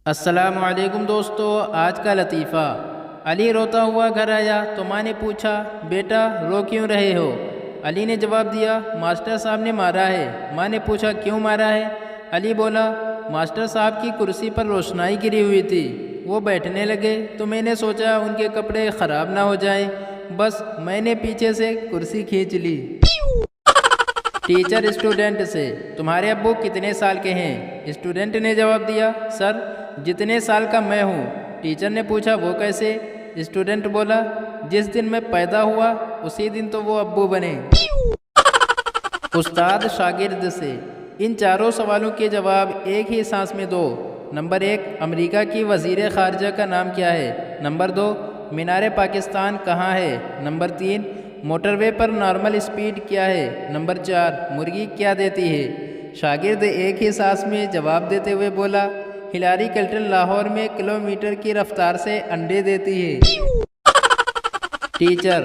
السلام علیکم دوستو، آج کا لطیفہ۔ علی روتا ہوا گھر آیا تو ماں نے پوچھا، بیٹا رو کیوں رہے ہو؟ علی نے جواب دیا، ماسٹر صاحب نے مارا ہے۔ ماں نے پوچھا، کیوں مارا ہے؟ علی بولا، ماسٹر صاحب کی کرسی پر روشنائی گری ہوئی تھی، وہ بیٹھنے لگے تو میں نے سوچا ان کے کپڑے خراب نہ ہو جائیں، بس میں نے پیچھے سے کرسی کھینچ لی۔ ٹیچر اسٹوڈنٹ سے، تمہارے ابو کتنے سال کے ہیں؟ اسٹوڈنٹ نے جواب دیا، سر جتنے سال کا میں ہوں۔ ٹیچر نے پوچھا، وہ کیسے؟ اسٹوڈنٹ بولا، جس دن میں پیدا ہوا اسی دن تو وہ ابو بنے۔ استاد شاگرد سے، ان چاروں سوالوں کے جواب ایک ہی سانس میں دو۔ نمبر 1، امریکہ کی وزیر خارجہ کا نام کیا ہے؟ نمبر 2، مینار پاکستان کہاں ہے؟ نمبر 3، موٹر وے پر نارمل سپیڈ کیا ہے؟ نمبر 4، مرغی کیا دیتی ہے؟ شاگرد ایک ہی سانس میں جواب دیتے ہوئے بولا، ہلاری کلنٹن لاہور میں کلومیٹر کی رفتار سے انڈے دیتی ہے۔ ٹیچر،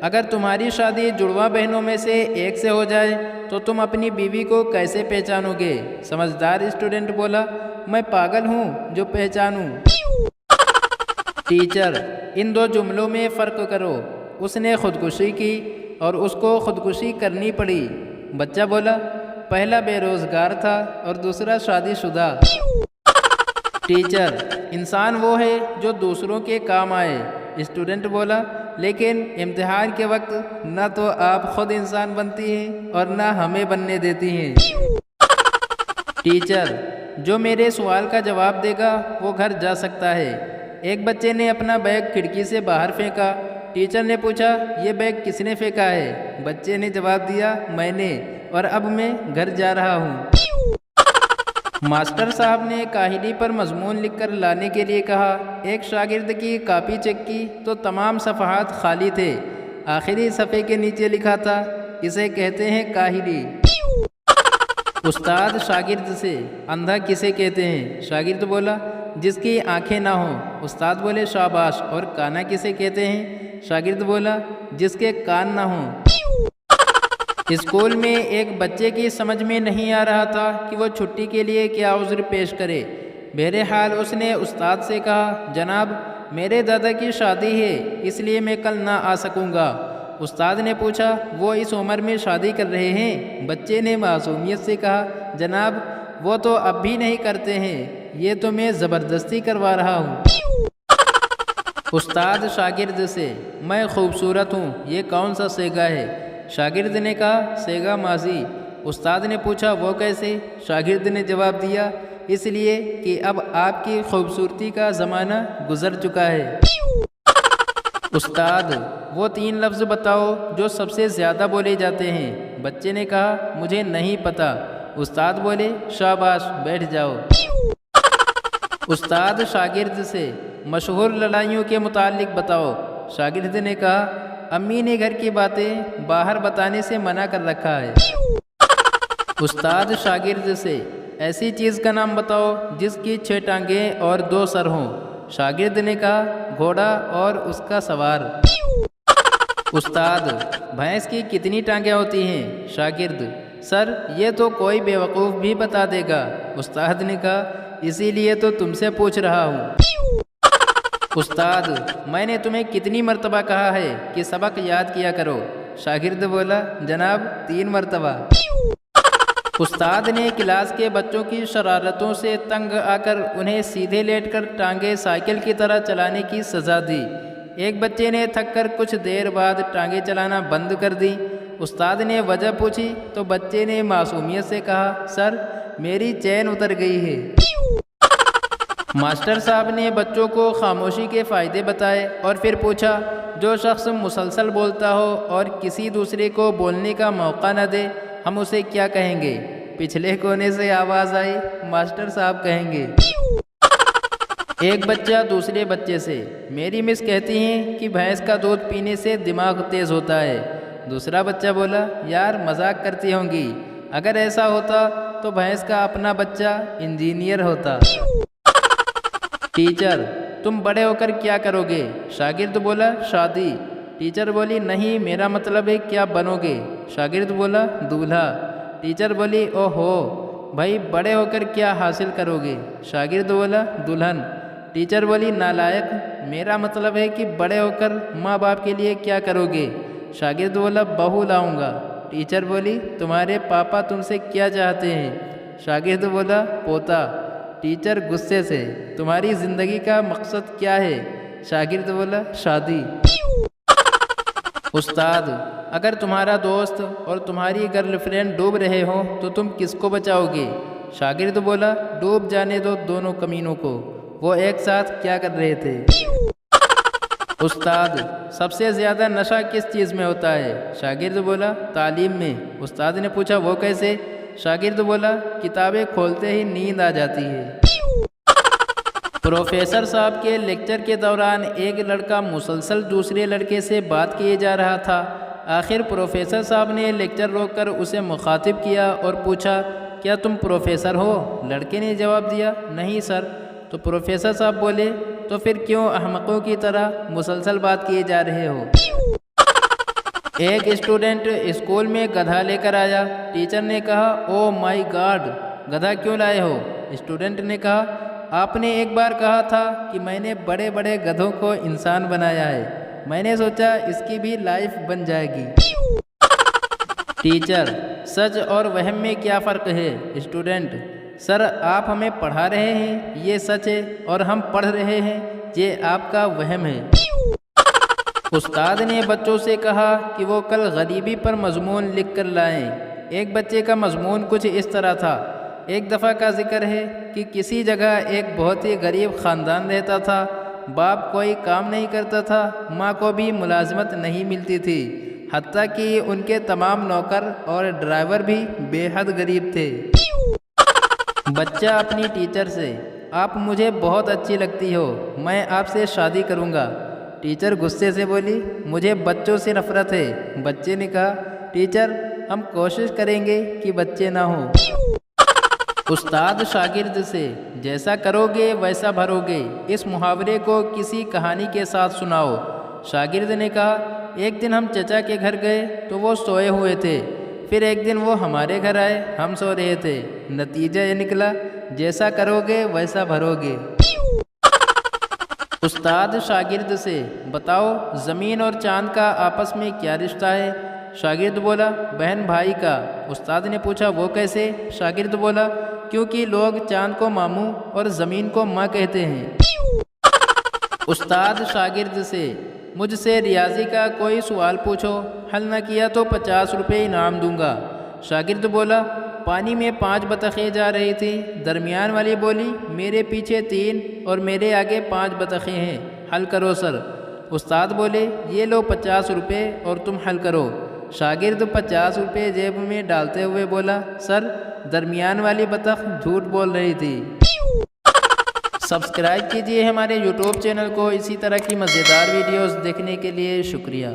اگر تمہاری شادی جڑواں بہنوں میں سے ایک سے ہو جائے تو تم اپنی بیوی کو کیسے پہچانو گے؟ سمجھدار اسٹوڈنٹ بولا، میں پاگل ہوں جو پہچانوں۔ ٹیچر، ان دو جملوں میں فرق کرو، اس نے خودکشی کی اور اس کو خودکشی کرنی پڑی۔ بچہ بولا، پہلا بے روزگار تھا اور دوسرا شادی شدہ۔ ٹیچر، انسان وہ ہے جو دوسروں کے کام آئے۔ اسٹوڈنٹ بولا، لیکن امتحان کے وقت نہ تو آپ خود انسان بنتی ہیں اور نہ ہمیں بننے دیتی ہیں۔ ٹیچر، جو میرے سوال کا جواب دے گا وہ گھر جا سکتا ہے۔ ایک بچے نے اپنا بیگ کھڑکی سے باہر پھینکا۔ ٹیچر نے پوچھا، یہ بیگ کس نے پھینکا ہے؟ بچے نے جواب دیا، میں نے، اور اب میں گھر جا رہا ہوں۔ ماسٹر صاحب نے کاہلی پر مضمون لکھ کر لانے کے لیے کہا۔ ایک شاگرد کی کاپی چیک کی تو تمام صفحات خالی تھے، آخری صفحے کے نیچے لکھا تھا، اسے کہتے ہیں کاہلی۔ استاد شاگرد سے، اندھا کسے کہتے ہیں؟ شاگرد بولا، جس کی آنکھیں نہ ہوں۔ استاد بولے، شاباش، اور کانا کسے کہتے ہیں؟ شاگرد بولا، جس کے کان نہ ہوں۔ اسکول میں ایک بچے کی سمجھ میں نہیں آ رہا تھا کہ وہ چھٹی کے لیے کیا عذر پیش کرے۔ بہرحال اس نے استاد سے کہا، جناب میرے دادا کی شادی ہے اس لیے میں کل نہ آ سکوں گا۔ استاد نے پوچھا، وہ اس عمر میں شادی کر رہے ہیں؟ بچے نے معصومیت سے کہا، جناب وہ تو اب بھی نہیں کرتے ہیں، یہ تو میں زبردستی کروا رہا ہوں۔ استاد شاگرد سے، میں خوبصورت ہوں، یہ کون سا صیغہ ہے؟ شاگرد نے کہا، صیغہ ماضی۔ استاد نے پوچھا، وہ کیسے؟ شاگرد نے جواب دیا، اس لیے کہ اب آپ کی خوبصورتی کا زمانہ گزر چکا ہے۔ استاد، وہ 3 لفظ بتاؤ جو سب سے زیادہ بولے جاتے ہیں۔ بچے نے کہا، مجھے نہیں پتا۔ استاد بولے، شاباش، بیٹھ جاؤ۔ استاد شاگرد سے، مشہور لڑائیوں کے متعلق بتاؤ۔ شاگرد نے کہا، امی نے گھر کی باتیں باہر بتانے سے منع کر رکھا ہے۔ استاد شاگرد سے، ایسی چیز کا نام بتاؤ جس کی 6 ٹانگیں اور 2 سر ہوں۔ شاگرد نے کہا، گھوڑا اور اس کا سوار۔ استاد، بھینس کی کتنی ٹانگیں ہوتی ہیں؟ شاگرد، سر یہ تو کوئی بیوقوف بھی بتا دے گا۔ استاد نے کہا، اسی لیے تو تم سے پوچھ رہا ہوں۔ استاد، میں نے تمہیں کتنی مرتبہ کہا ہے کہ سبق یاد کیا کرو؟ شاگرد بولا، جناب 3 مرتبہ۔ استاد نے کلاس کے بچوں کی شرارتوں سے تنگ آ کر انہیں سیدھے لیٹ کر ٹانگیں سائیکل کی طرح چلانے کی سزا دی۔ ایک بچے نے تھک کر کچھ دیر بعد ٹانگیں چلانا بند کر دی۔ استاد نے وجہ پوچھی تو بچے نے معصومیت سے کہا، سر میری چین اتر گئی ہے۔ ماسٹر صاحب نے بچوں کو خاموشی کے فائدے بتائے اور پھر پوچھا، جو شخص مسلسل بولتا ہو اور کسی دوسرے کو بولنے کا موقع نہ دے ہم اسے کیا کہیں گے؟ پچھلے کونے سے آواز آئی، ماسٹر صاحب کہیں گے۔ ایک بچہ دوسرے بچے سے، میری مس کہتی ہیں کہ بھینس کا دودھ پینے سے دماغ تیز ہوتا ہے۔ دوسرا بچہ بولا، یار مذاق کرتی ہوں گی، اگر ایسا ہوتا تو بھینس کا اپنا بچہ انجینئر ہوتا۔ ٹیچر، تم بڑے ہو کر کیا کرو گے؟ شاگرد بولا، شادی۔ ٹیچر بولی، نہیں میرا مطلب ہے کیا بنو گے؟ شاگرد بولا، دولہا۔ ٹیچر بولی، او ہو، بھائی بڑے ہو کر کیا حاصل کرو گے؟ شاگرد بولا دلہن۔ ٹیچر بولی نالائق، میرا مطلب ہے کہ بڑے ہو کر ماں باپ کے لیے کیا کرو گے؟ شاگرد بولا بہو لاؤں گا۔ ٹیچر بولی تمہارے پاپا تم سے کیا چاہتے ہیں؟ شاگرد بولا پوتا۔ ٹیچر غصے سے تمہاری زندگی کا مقصد کیا ہے؟ شاگرد بولا شادی۔ استاد اگر تمہارا دوست اور تمہاری گرل فرینڈ ڈوب رہے ہوں تو تم کس کو بچاؤ گے؟ شاگرد بولا ڈوب جانے دو دونوں کمینوں کو، وہ ایک ساتھ کیا کر رہے تھے؟ استاد سب سے زیادہ نشہ کس چیز میں ہوتا ہے؟ شاگرد بولا تعلیم میں۔ استاد نے پوچھا وہ کیسے؟ شاگرد بولا کتابیں کھولتے ہی نیند آ جاتی ہے۔ پروفیسر صاحب کے لیکچر کے دوران ایک لڑکا مسلسل دوسرے لڑکے سے بات کیے جا رہا تھا۔ آخر پروفیسر صاحب نے لیکچر روک کر اسے مخاطب کیا اور پوچھا کیا تم پروفیسر ہو؟ لڑکے نے جواب دیا نہیں سر۔ تو پروفیسر صاحب بولے تو پھر کیوں احمقوں کی طرح مسلسل بات کیے جا رہے ہو؟ ایک اسٹوڈنٹ اسکول میں گدھا لے کر آیا۔ ٹیچر نے کہا او مائی گاڈ، گدھا کیوں لائے ہو؟ اسٹوڈنٹ نے کہا آپ نے ایک بار کہا تھا کہ میں نے بڑے بڑے گدھوں کو انسان بنایا ہے، میں نے سوچا اس کی بھی لائف بن جائے گی۔ ٹیچر سچ اور وہم میں کیا فرق ہے؟ اسٹوڈنٹ سر آپ ہمیں پڑھا رہے ہیں یہ سچ ہے اور ہم پڑھ رہے ہیں یہ آپ کا وہم ہے۔ استاد نے بچوں سے کہا کہ وہ کل غریبی پر مضمون لکھ کر لائیں۔ ایک بچے کا مضمون کچھ اس طرح تھا، ایک دفعہ کا ذکر ہے کہ کسی جگہ ایک بہت ہی غریب خاندان رہتا تھا، باپ کوئی کام نہیں کرتا تھا، ماں کو بھی ملازمت نہیں ملتی تھی، حتیٰ کہ ان کے تمام نوکر اور ڈرائیور بھی بے حد غریب تھے۔ بچہ اپنی ٹیچر سے آپ مجھے بہت اچھی لگتی ہو، میں آپ سے شادی کروں گا۔ ٹیچر غصے سے بولی مجھے بچوں سے نفرت ہے۔ بچے نے کہا ٹیچر ہم کوشش کریں گے کہ بچے نہ ہوں۔ استاد شاگرد سے جیسا کرو گے ویسا بھرو گے، اس محاورے کو کسی کہانی کے ساتھ سناؤ۔ شاگرد نے کہا ایک دن ہم چچا کے گھر گئے تو وہ سوئے ہوئے تھے، پھر ایک دن وہ ہمارے گھر آئے، ہم سو رہے تھے، نتیجہ یہ نکلا جیسا کرو گے ویسا بھرو گے۔ استاد شاگرد سے بتاؤ زمین اور چاند کا آپس میں کیا رشتہ ہے؟ شاگرد بولا بہن بھائی کا۔ استاد نے پوچھا وہ کیسے؟ شاگرد بولا کیونکہ لوگ چاند کو ماموں اور زمین کو ماں کہتے ہیں۔ استاد شاگرد سے مجھ سے ریاضی کا کوئی سوال پوچھو، حل نہ کیا تو 50 روپے انعام دوں گا۔ شاگرد بولا پانی میں 5 بطخیں جا رہی تھیں، درمیان والی بولی میرے پیچھے 3 اور میرے آگے 5 بطخیں ہیں، حل کرو سر۔ استاد بولے یہ لو 50 روپے اور تم حل کرو۔ شاگرد 50 روپے جیب میں ڈالتے ہوئے بولا سر درمیان والی بطخ جھوٹ بول رہی تھی۔ سبسکرائب کیجئے ہمارے یوٹیوب چینل کو، اسی طرح کی مزیدار ویڈیوز دیکھنے کے لیے شکریہ۔